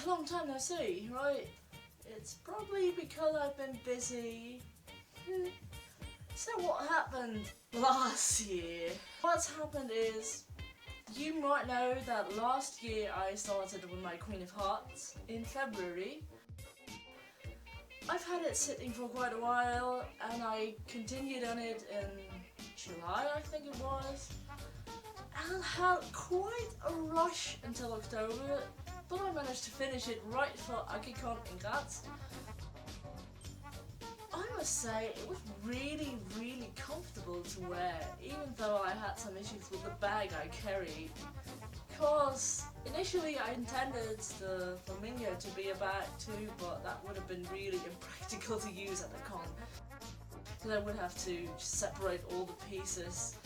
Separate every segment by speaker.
Speaker 1: Long time no see, right? It's probably because I've been busy. So what happened last year? What's happened is, you might know that last year I started with my Queen of Hearts in February. I've had it sitting for quite a while and I continued on it in July, I think it was, and had quite a rush until October, but I managed to finish it right for AkiCon in Graz. I must say it was really comfortable to wear, even though I had some issues with the bag I carried. Because initially I intended the flamingo to be a bag too, but that would have been really impractical to use at the con. Because I would have to separate all the pieces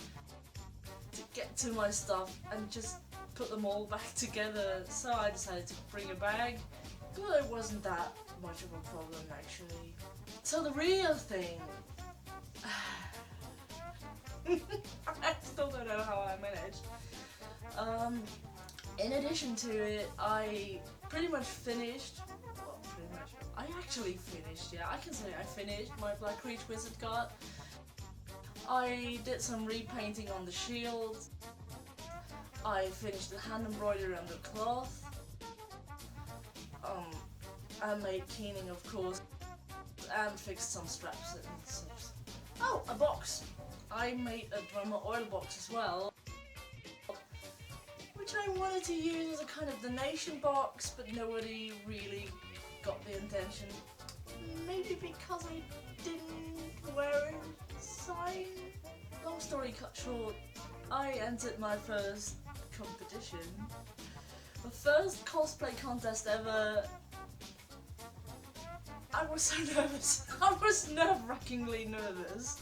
Speaker 1: to get to my stuff and just put them all back together, so I decided to bring a bag. But it wasn't that much of a problem actually. So the real thing, I still don't know how I managed. In addition to it, I pretty much finished, well, I actually finished, yeah, I can say I finished my Black Reach Wizard card. I did some repainting on the shield. I finished the hand embroidery on the cloth. I made keening, of course, and fixed some straps and such. Oh, a box! I made a drummer oil box as well, which I wanted to use as a kind of donation box, but nobody really got the intention. Maybe because I didn't wear a sign? Long story cut short, I entered my first competition. The first cosplay contest ever. I was so nervous. I was nerve-wrackingly nervous.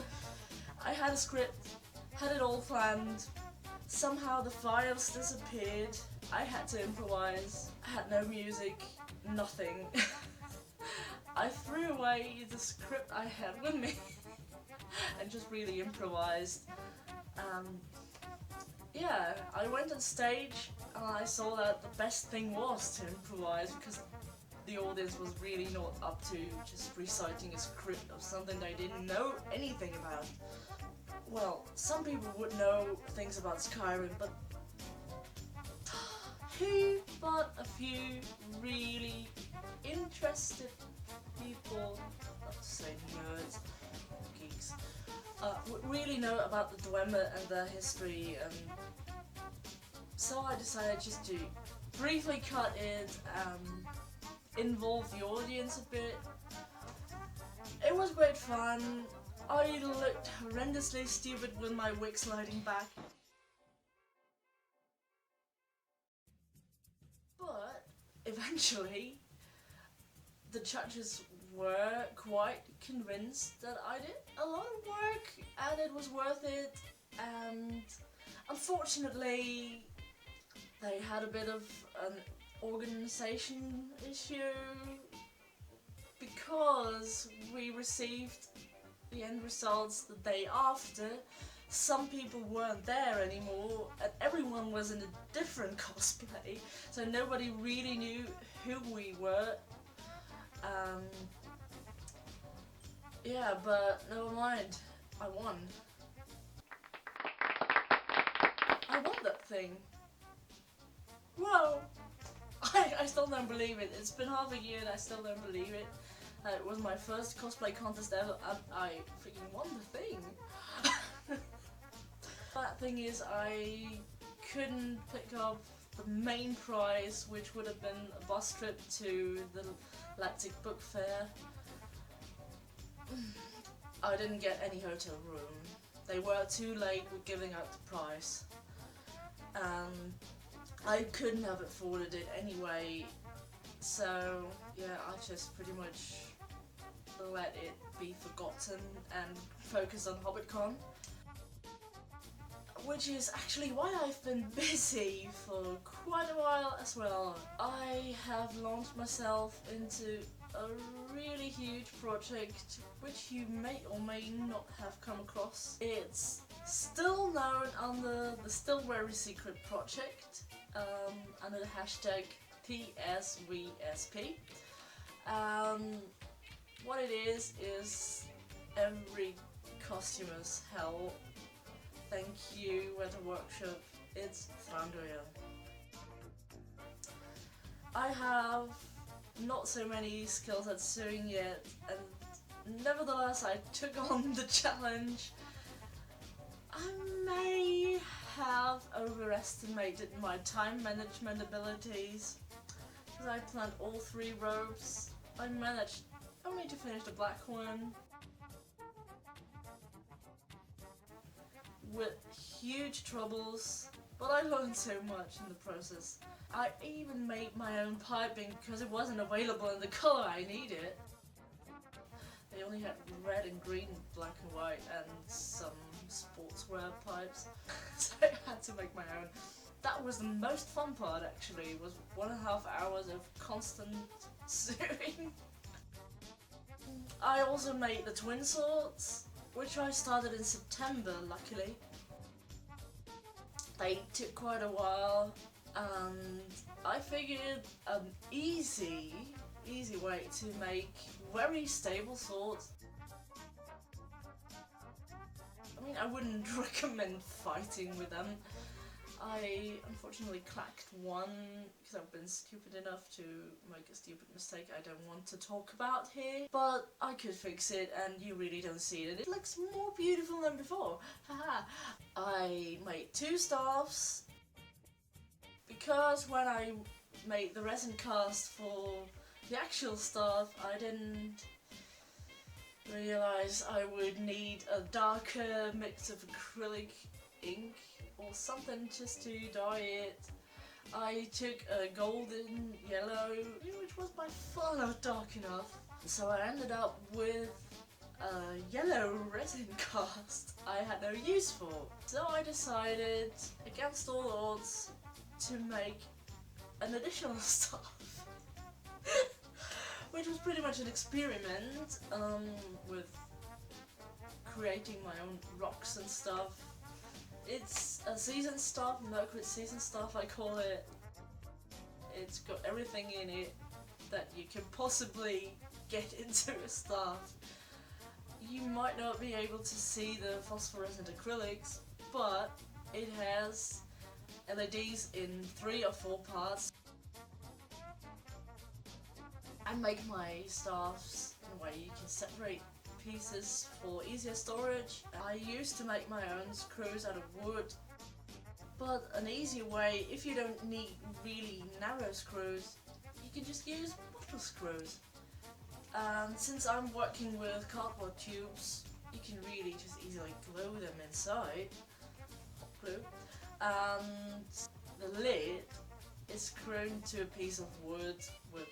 Speaker 1: I had a script, had it all planned. Somehow the files disappeared. I had to improvise. I had no music, nothing. I threw away the script I had with me and just really improvised. Yeah, I went on stage and I saw that the best thing was to improvise, because the audience was really not up to just reciting a script of something they didn't know anything about. Well, some people would know things about Skyrim, but who but a few really interested people, not to say nerds, geeks, would really know about the Dwemer and their history, and so I decided just to briefly cut it and involve the audience a bit. It was great fun. I looked horrendously stupid with my wig sliding back. But eventually the judges were quite convinced that I did a lot of work and it was worth it, and unfortunately they had a bit of an organization issue because we received the end results the day after. Some people weren't there anymore and everyone was in a different cosplay, so nobody really knew who we were. Yeah, but never mind, I won. I won that thing. Whoa! I still don't believe it. It's been half a year and I still don't believe it. It was my first cosplay contest ever and I freaking won the thing. That thing is, I couldn't pick up the main prize, which would have been a bus trip to the VIECC book fair. I didn't get any hotel room. They were too late with giving out the prize. I couldn't have afforded it anyway, so yeah, I just pretty much let it be forgotten and focus on HobbitCon. Which is actually why I've been busy for quite a while as well. I have launched myself into a really huge project which you may or may not have come across. It's still known under the still very secret project, under the hashtag PSVSP. What it is every costumer's hell. Thank you, Weather Workshop. It's Thranduil. I have not so many skills at sewing yet, and nevertheless I took on the challenge. I may have overestimated my time management abilities, because I planned all 3 robes. I managed only to finish the black one, with huge troubles, but I learned so much in the process. I even made my own piping because it wasn't available in the colour I needed. They only had red and green, black and white, and some sportswear pipes, so I had to make my own. That was the most fun part actually, was 1.5 hours of constant sewing. I also made the twin swords, which I started in September, luckily. They took quite a while, and I figured an easy way to make very stable swords. I mean, I wouldn't recommend fighting with them. I unfortunately cracked one because I've been stupid enough to make a stupid mistake I don't want to talk about here. But I could fix it, and you really don't see it. It looks more beautiful than before. Haha. I made 2 staffs because when I made the resin cast for the actual staff, I didn't realise I would need a darker mix of acrylic ink or something just to dye it. I took a golden yellow, which was by far not dark enough, so I ended up with a yellow resin cast I had no use for. So I decided, against all odds, to make an additional stuff. Which was pretty much an experiment with creating my own rocks and stuff. It's a season stuff, Mercury season stuff I call it. It's got everything in it that you can possibly get into a staff. You might not be able to see the phosphorescent acrylics, but it has LEDs in 3 or 4 parts. I make my staffs in a way you can separate pieces for easier storage. I used to make my own screws out of wood, but an easy way, if you don't need really narrow screws, you can just use bottle screws. And since I'm working with cardboard tubes, you can really just easily glue them inside, hot glue, and the lid is screwed to a piece of wood with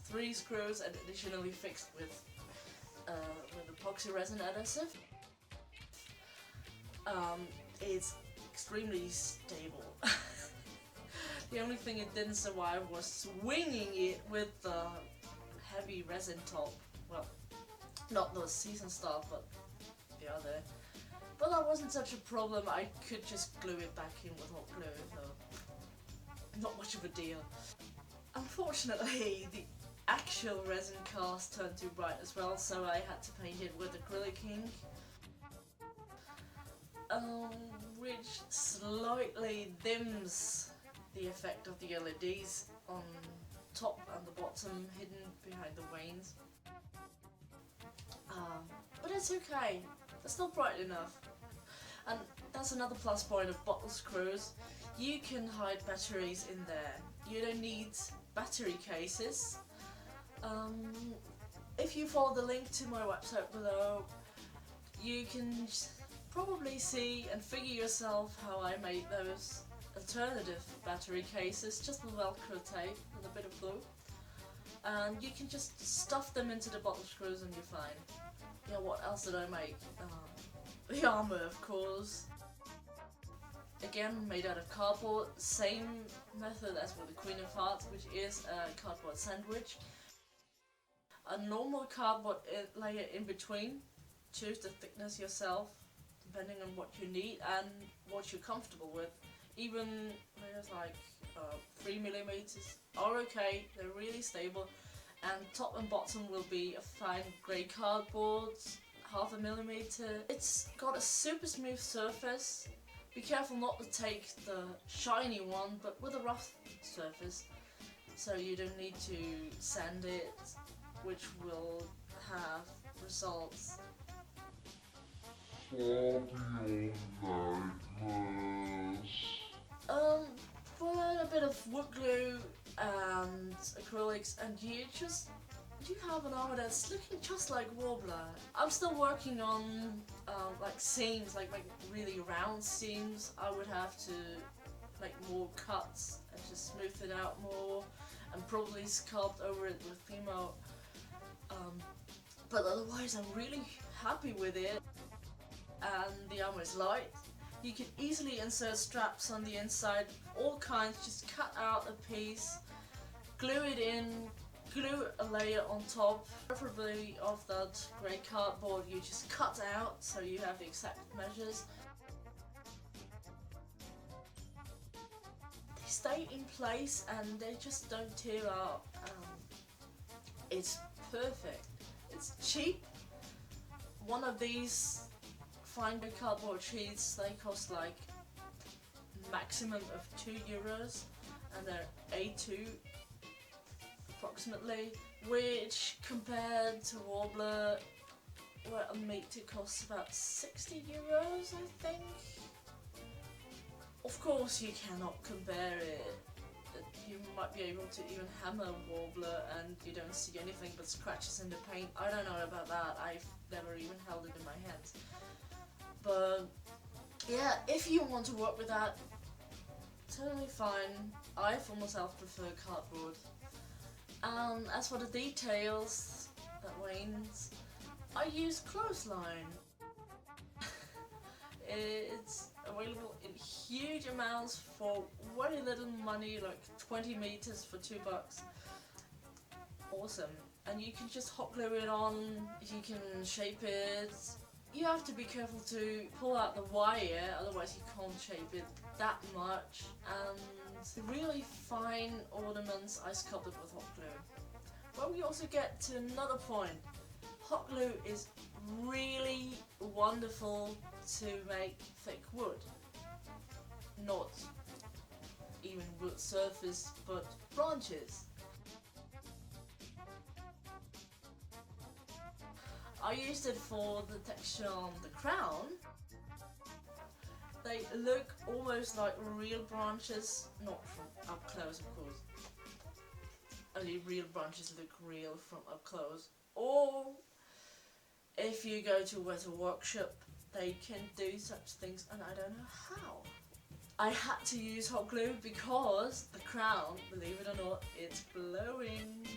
Speaker 1: 3 screws and additionally fixed with epoxy resin adhesive. It's extremely stable. The only thing it didn't survive was swinging it with the heavy resin top. Well, not the season stuff, but the other. But that wasn't such a problem, I could just glue it back in with hot glue, so not much of a deal. Unfortunately, the actual resin cast turned too bright as well, so I had to paint it with acrylic ink, which slightly dims the effect of the LEDs on top and the bottom, hidden behind the vanes. But it's okay, they're still bright enough. And that's another plus point of bottle screws. You can hide batteries in there. You don't need battery cases. If you follow the link to my website below, you can probably see and figure yourself how I made those alternative battery cases, just with Velcro tape and a bit of glue. And you can just stuff them into the bottle screws and you're fine. Yeah, what else did I make? The armor, of course. Again, made out of cardboard, same method as with the Queen of Hearts, which is a cardboard sandwich. A normal cardboard layer in between. Choose the thickness yourself, depending on what you need and what you're comfortable with. Even there's like 3mm are okay, they're really stable, and top and bottom will be a fine grey cardboard, 0.5mm. It's got a super smooth surface. Be careful not to take the shiny one, but with a rough surface, so you don't need to sand it, which will have results. Put a bit of wood glue and acrylics, and you have an armor that's looking just like Warbler. I'm still working on like seams, like really round seams. I would have to make more cuts and just smooth it out more, and probably sculpt over it with Fimo. But otherwise, I'm really happy with it. And the armor is light. You can easily insert straps on the inside, all kinds. Just cut out a piece, glue it in, glue a layer on top, preferably of that grey cardboard you just cut out so you have the exact measures. They stay in place and they just don't tear out. It's perfect. It's cheap. One of these fine cardboard sheets, they cost like maximum of €2, and they're A2 approximately, which compared to Warbler, where a meter costs about €60, I think. Of course you cannot compare it. You might be able to even hammer Warbler and you don't see anything but scratches in the paint. I don't know about that, I've never even held it in my hands. But yeah, if you want to work with that, totally fine. I for myself prefer cardboard. As for the details, that wanes, I use clothesline. It's available in huge amounts for very little money, like 20 meters for $2. Awesome. And you can just hot glue it on, you can shape it. You have to be careful to pull out the wire, otherwise you can't shape it that much. And the really fine ornaments I sculpted with hot glue. But we also get to another point. Hot glue is really wonderful to make thick wood. Not even wood surface, but branches. I used it for the texture on the crown. They look almost like real branches, not from up close of course. Only real branches look real from up close. Or if you go to a workshop, they can do such things, and I don't know how. I had to use hot glue because the crown, believe it or not, it's blowing.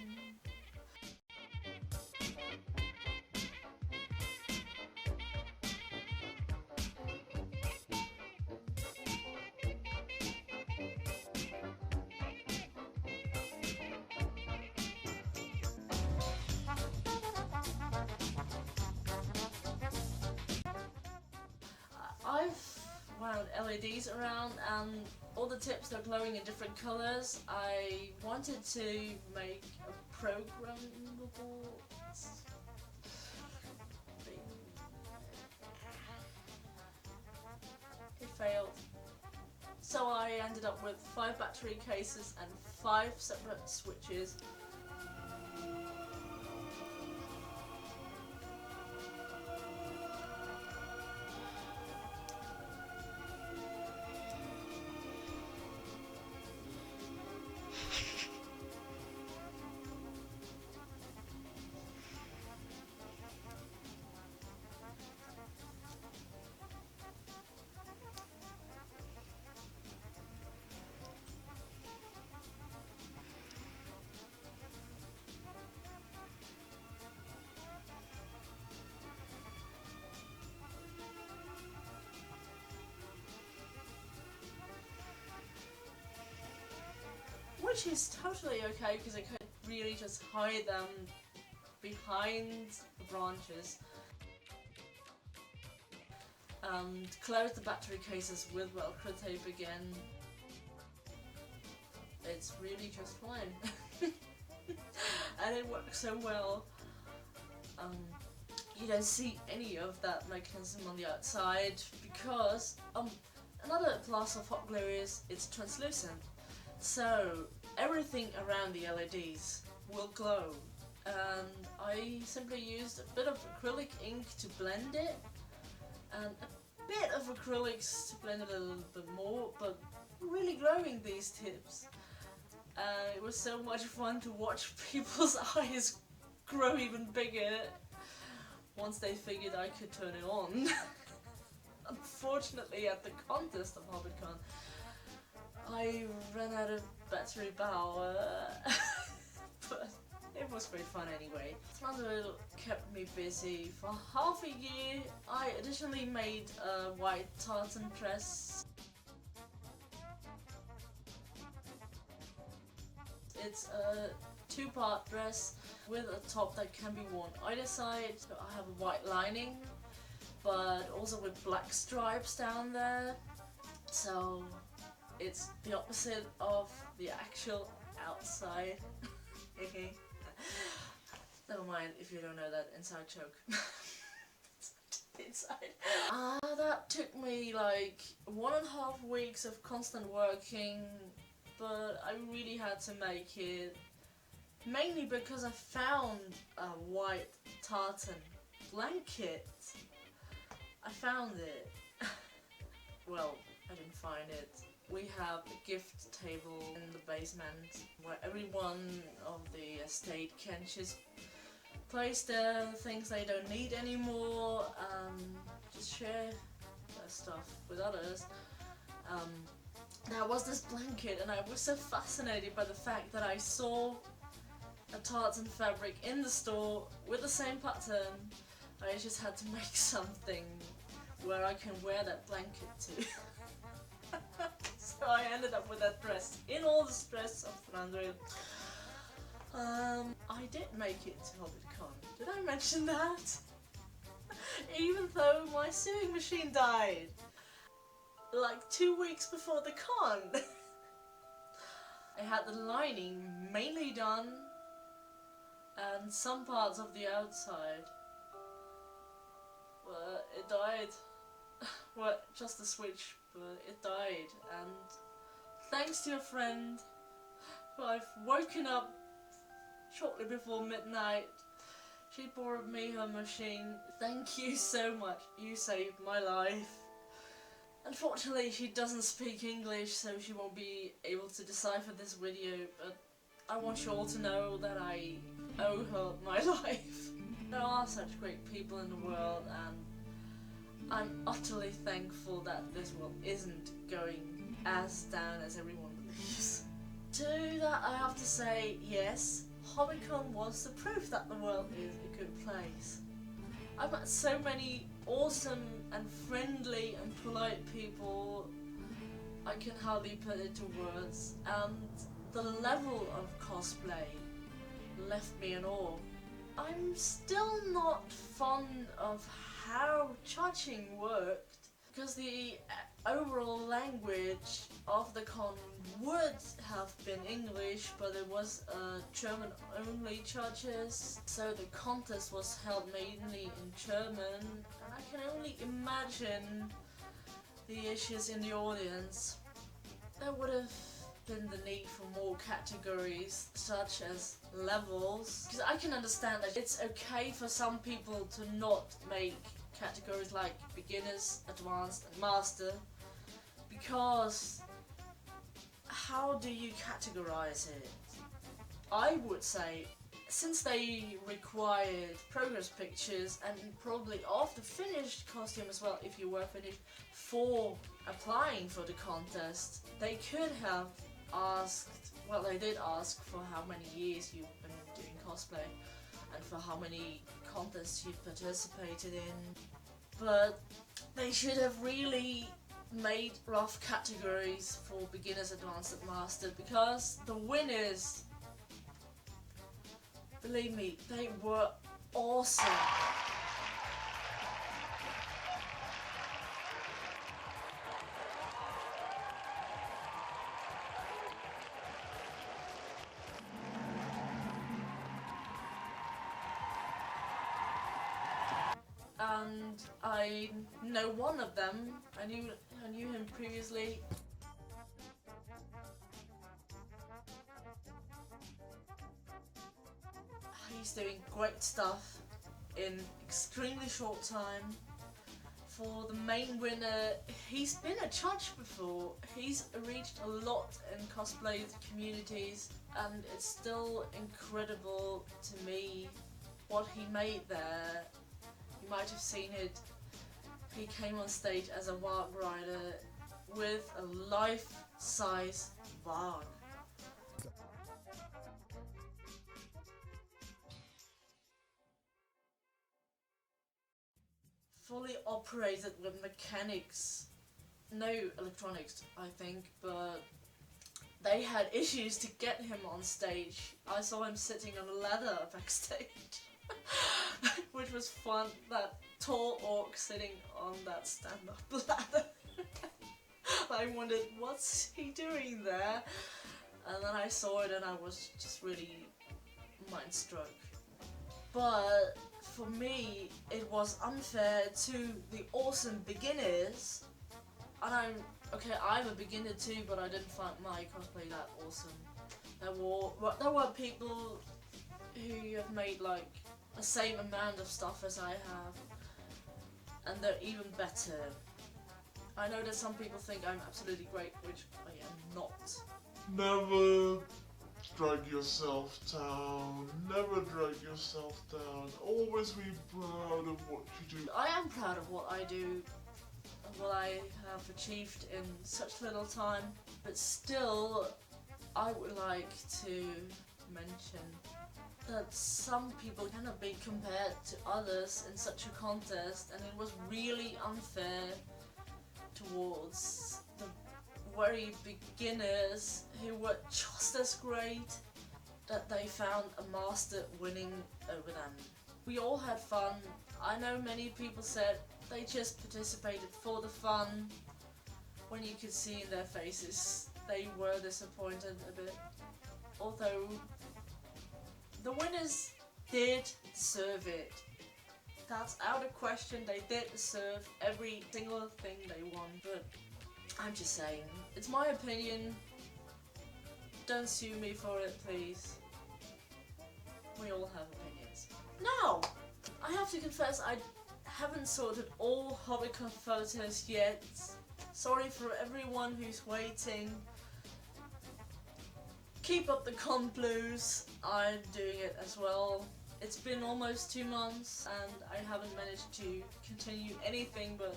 Speaker 1: I've wound LEDs around and all the tips are glowing in different colours. I wanted to make a programmable thing. It failed. So I ended up with 5 battery cases and 5 separate switches. Which is totally okay because I could really just hide them behind the branches. and close the battery cases with Velcro tape again. It's really just fine. And it works so well. You don't see any of that mechanism on the outside because another plus of hot glue is it's translucent. So everything around the LEDs will glow. And I simply used a bit of acrylic ink to blend it and a bit of acrylics to blend it a little bit more, but really glowing these tips. It was so much fun to watch people's eyes grow even bigger once they figured I could turn it on. Unfortunately, at the contest of HobbitCon, I ran out of battery power, but it was great fun anyway. Thranduil kept me busy for half a year. I additionally made a white tartan dress. It's a two-part dress with a top that can be worn either side. So I have a white lining, but also with black stripes down there. So it's the opposite of the actual outside. Never mind if you don't know that inside joke. Inside. That took me like 1.5 weeks of constant working, but I really had to make it, mainly because I found a white tartan blanket. I found it. Well, I didn't find it. We have a gift table in the basement where everyone of the estate can just place their things they don't need anymore and just share their stuff with others. There was this blanket and I was so fascinated by the fact that I saw a tartan fabric in the store with the same pattern. I just had to make something where I can wear that blanket to. So I ended up with that dress in all the stress of Thranduil. I did make it to HobbitCon. Did I mention that? Even though my sewing machine died like 2 weeks before the con. I had the lining mainly done and some parts of the outside. Well, it died. Well, just a switch, but it died. And thanks to a friend who I've woken up shortly before midnight, she borrowed me her machine. Thank you so much. You saved my life. Unfortunately, she doesn't speak English, so she won't be able to decipher this video, but I want you all to know that I owe her my life. There are such great people in the world, and I'm utterly thankful that this world isn't going as down as everyone believes. To that I have to say, yes, HobbitCon was the proof that the world is a good place. I've met so many awesome and friendly and polite people, I can hardly put it to words, and the level of cosplay left me in awe. I'm still not fond of how judging worked, because the overall language of the con would have been English, but it was German only judges, so the contest was held mainly in German, and I can only imagine the issues in the audience. There would have been the need for more categories, such as levels, because I can understand that it's okay for some people to not make categories like beginners, advanced and master, because how do you categorize it? I would say, since they required progress pictures and probably of the finished costume as well, if you were finished, for applying for the contest, they could have asked, well, they did ask for how many years you've been doing cosplay and for how many contests you've participated in, but they should have really made rough categories for beginners, advanced and master, because the winners, believe me, they were awesome. and I know one of them. I knew him previously. He's doing great stuff in extremely short time. For the main winner, he's been a judge before. He's reached a lot in cosplay communities, and it's still incredible to me what he made there. You might have seen it. He came on stage as a VIECC rider with a life-size VIECC. Fully operated with mechanics, no electronics I think, but they had issues to get him on stage. I saw him sitting on a ladder backstage, which was fun, that tall orc sitting on that stand-up ladder. I wondered, what's he doing there? And then I saw it and I was just really mind-struck. But for me, it was unfair to the awesome beginners, and I'm a beginner too, but I didn't find my cosplay that awesome. There were people who have made like the same amount of stuff as I have, and they're even better. I know that some people think I'm absolutely great, which I am not.
Speaker 2: Never drag yourself down. Never drag yourself down. Always be proud of what you do.
Speaker 1: I am proud of what I do, of what I have achieved in such little time, but still I would like to mention that some people cannot be compared to others in such a contest, and it was really unfair towards the very beginners who were just as great, that they found a master winning over them. We all had fun. I know many people said they just participated for the fun. When you could see in their faces, they were disappointed a bit. Although the winners did deserve it. That's out of question, they did deserve every single thing they won, but I'm just saying, it's my opinion. Don't sue me for it, please. We all have opinions. Now, I have to confess I haven't sorted all HobbitCon photos yet. Sorry for everyone who's waiting. Keep up the con blues. I'm doing it as well. It's been almost 2 months and I haven't managed to continue anything but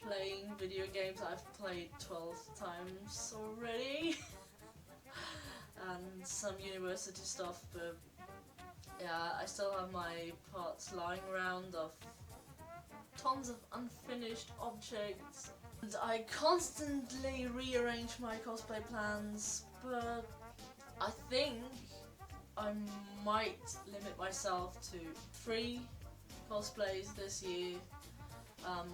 Speaker 1: playing video games. I've played 12 times already. And some university stuff, but yeah, I still have my parts lying around of tons of unfinished objects. And I constantly rearrange my cosplay plans, but I think I might limit myself to 3 cosplays this year.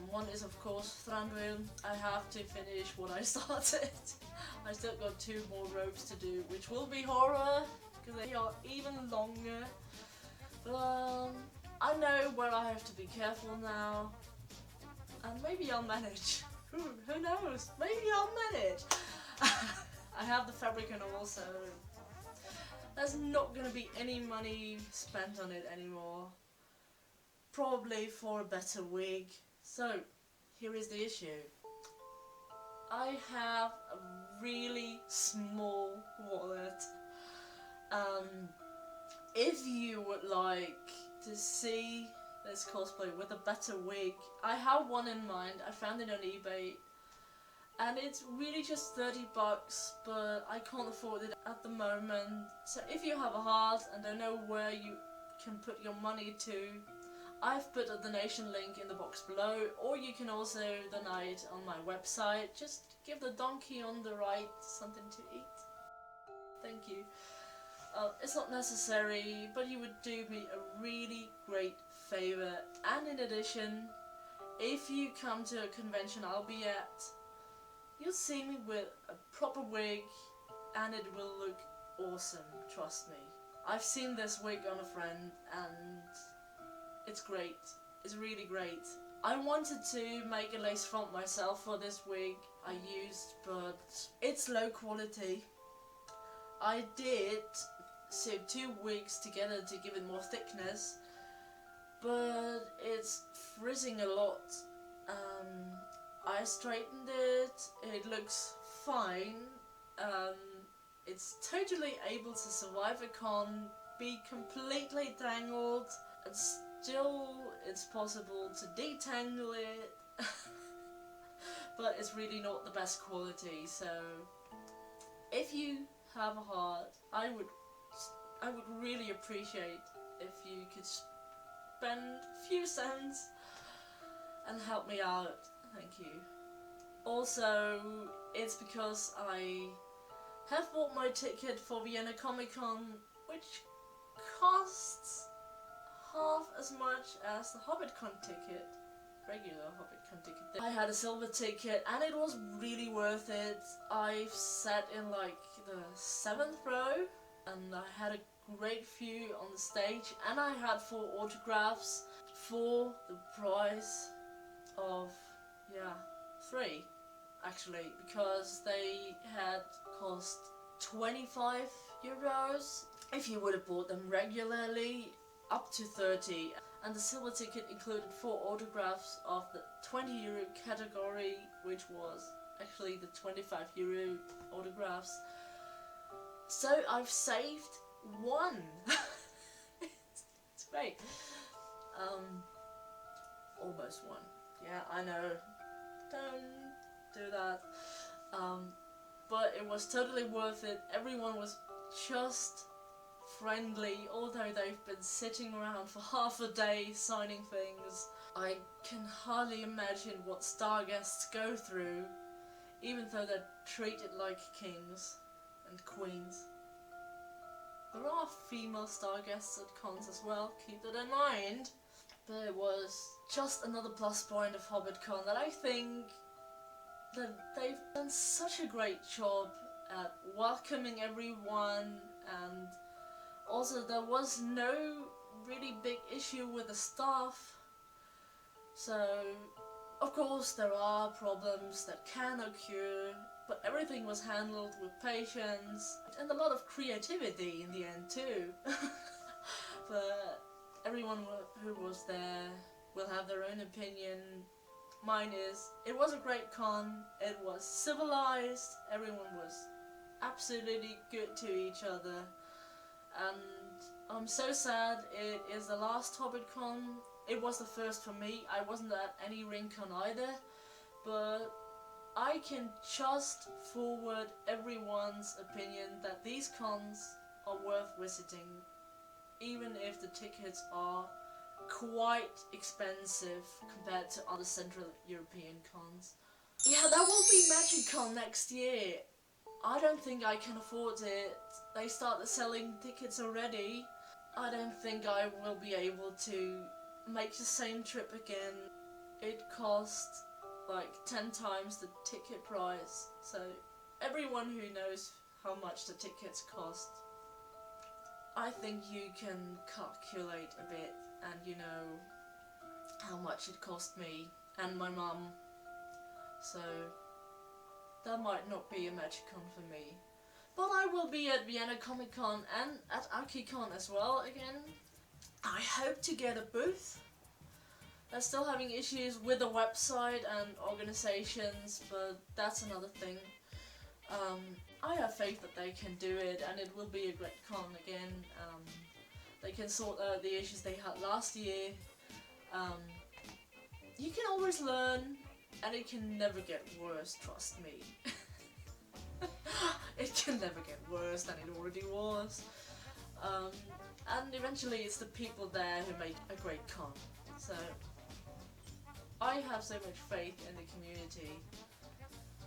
Speaker 1: One is of course Thranduil. I have to finish what I started. I still got 2 more robes to do, which will be horror, because they are even longer. But I know where I have to be careful now, and maybe I'll manage. Who knows? Maybe I'll manage. I have the fabric and all, so there's not gonna be any money spent on it anymore. Probably for a better wig. So, here is the issue. I have a really small wallet. If you would like to see this cosplay with a better wig, I have one in mind. I found it on eBay. And it's really just 30 bucks, but I can't afford it at the moment. So if you have a heart and don't know where you can put your money to, I've put a donation link in the box below, or you can also donate on my website. Just give the donkey on the right something to eat. Thank you. It's not necessary, but you would do me a really great favour. And in addition, if you come to a convention I'll be at, you'll see me with a proper wig and it will look awesome, trust me. I've seen this wig on a friend and it's great. is really great. I wanted to make a lace front myself for this wig I used, but it's low quality. I did sew 2 wigs together to give it more thickness, but it's frizzing a lot. I straightened it, it looks fine. It's totally able to survive a con, be completely tangled, and still it's possible to detangle it. But it's really not the best quality, so if you have a heart, I would really appreciate if you could spend a few cents and help me out. Thank you. Also, it's because I have bought my ticket for Vienna Comic Con, which costs half as much as the HobbitCon ticket, regular HobbitCon ticket. I had a silver ticket and it was really worth it. I've sat in like the 7th row and I had a great view on the stage, and I had 4 autographs for the price of 3 actually, because they had cost 25 euros. If you would have bought them regularly, up to 30, and the silver ticket included 4 autographs of the 20 euro category, which was actually the 25 euro autographs. So I've saved 1. It's great. Almost 1. Yeah, I know. Don't do that. But it was totally worth it. Everyone was just friendly, although they've been sitting around for half a day signing things. I can hardly imagine what star guests go through, even though they're treated like kings and queens. There are female star guests at cons as well, keep that in mind. But it was just another plus point of HobbitCon that I think that they've done such a great job at welcoming everyone, and also there was no really big issue with the staff. So of course there are problems that can occur, but everything was handled with patience and a lot of creativity in the end too. But everyone who was there will have their own opinion. Mine is, it was a great con, it was civilized, everyone was absolutely good to each other, and I'm so sad it is the last HobbitCon. It was the first for me. I wasn't at any ring-con either, but I can just forward everyone's opinion that these cons are worth visiting, even if the tickets are quite expensive compared to other Central European cons. Yeah, there will be MagicCon next year. I don't think I can afford it. They started selling tickets already. I don't think I will be able to make the same trip again. It costs like 10 times the ticket price, so everyone who knows how much the tickets cost, I think you can calculate a bit and you know how much it cost me and my mum, so that might not be a MagicCon for me. But I will be at Vienna Comic Con and at AkiCon as well again. I hope to get a booth. They're still having issues with the website and organizations, but that's another thing. I have faith that they can do it and it will be a great con again. They can sort out the issues they had last year. You can always learn, and it can never get worse, trust me. It can never get worse than it already was. And eventually it's the people there who make a great con. So I have so much faith in the community.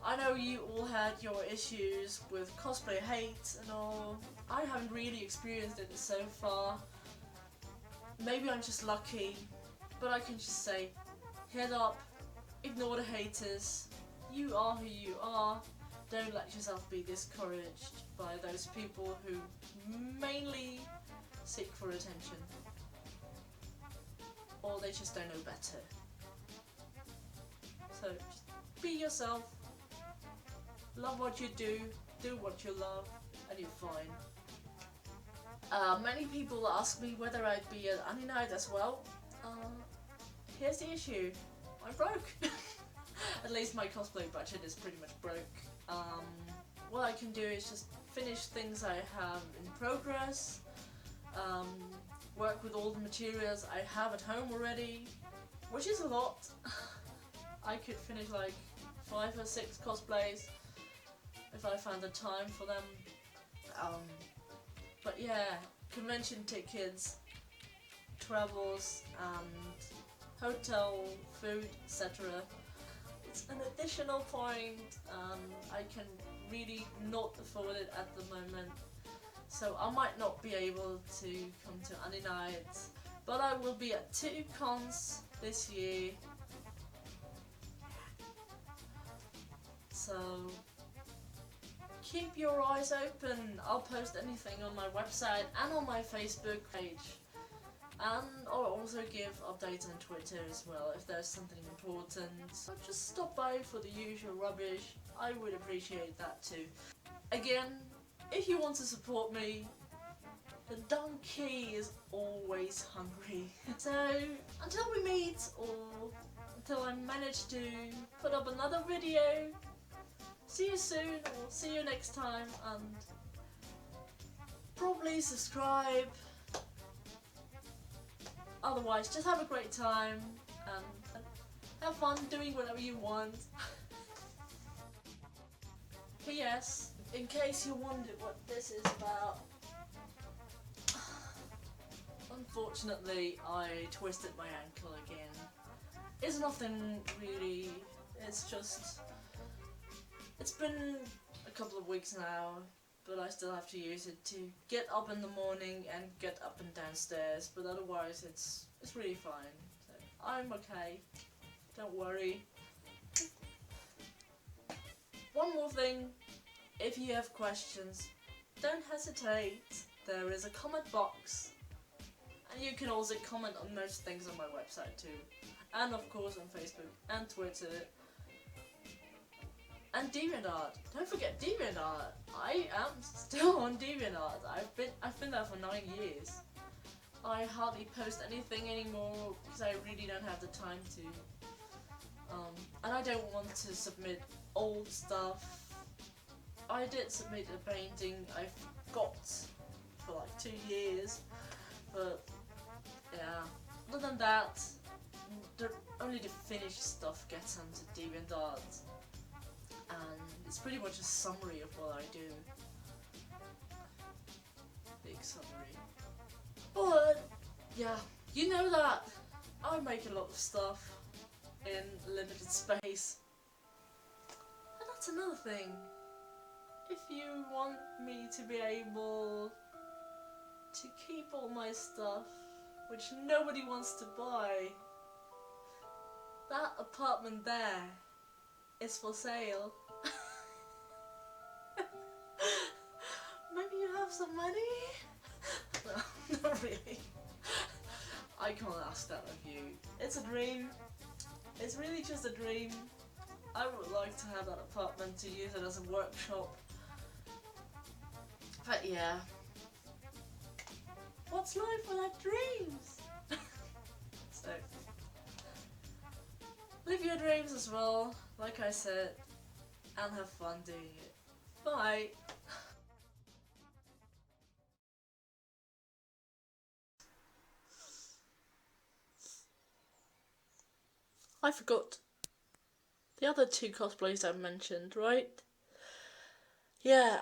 Speaker 1: I know you all had your issues with cosplay hate and all. I haven't really experienced it so far. Maybe I'm just lucky, but I can just say, head up, ignore the haters. You are who you are. Don't let yourself be discouraged by those people who mainly seek for attention. or they just don't know better. So just be yourself, love what you do what you love, and you're fine. Many people ask me whether I'd be at Annie Night as well. Here's the issue, I'm broke. At least my cosplay budget is pretty much broke. What I can do is just finish things I have in progress, work with all the materials I have at home already, which is a lot. I could finish like 5 or 6 cosplays if I found the time for them. But yeah, convention tickets, travels and hotel, food, etc. It's an additional point. I can really not afford it at the moment, so I might not be able to come to Annie Night, but I will be at 2 cons this year. So keep your eyes open. I'll post anything on my website and on my Facebook page. And I'll also give updates on Twitter as well if there's something important. So just stop by for the usual rubbish. I would appreciate that too. Again, if you want to support me, the donkey is always hungry. So until we meet, or until I manage to put up another video, see you soon, or see you next time, and probably subscribe. Otherwise, just have a great time and have fun doing whatever you want. P.S. In case you wondered what this is about, unfortunately I twisted my ankle again. It's nothing really, it's been a couple of weeks now, but I still have to use it to get up in the morning and get up and downstairs, but otherwise it's really fine. So I'm okay, don't worry. One more thing, if you have questions, don't hesitate. There is a comment box, and you can also comment on most things on my website too, and of course on Facebook and Twitter. And DeviantArt. Don't forget DeviantArt. I am still on DeviantArt. I've been there for 9 years. I hardly post anything anymore because I really don't have the time to. And I don't want to submit old stuff. I did submit a painting I've got for like 2 years, but yeah. Other than that, only the finished stuff gets onto DeviantArt. And it's pretty much a summary of what I do. Big summary. But yeah, you know that I make a lot of stuff in limited space. And that's another thing. If you want me to be able to keep all my stuff, which nobody wants to buy, that apartment there is for sale. Maybe you have some money? No, not really. I can't ask that of you. It's a dream. It's really just a dream. I would like to have that apartment to use it as a workshop. But yeah. What's life without dreams? So live your dreams as well, like I said, and have fun doing it. Bye! I forgot the other 2 cosplays I mentioned, right? Yeah,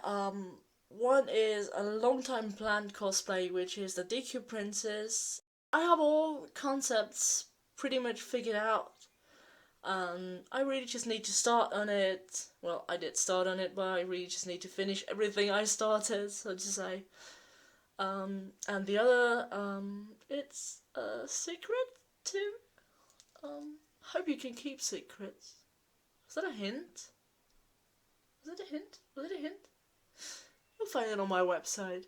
Speaker 1: one is a long time planned cosplay, which is the DQ Princess. I have all concepts pretty much figured out. I really just need to start on it. Well, I did start on it, but I really just need to finish everything I started, so to say. And the other, it's a secret too. Hope you can keep secrets. Was that a hint? Was it a hint? Was it a hint? You'll find it on my website.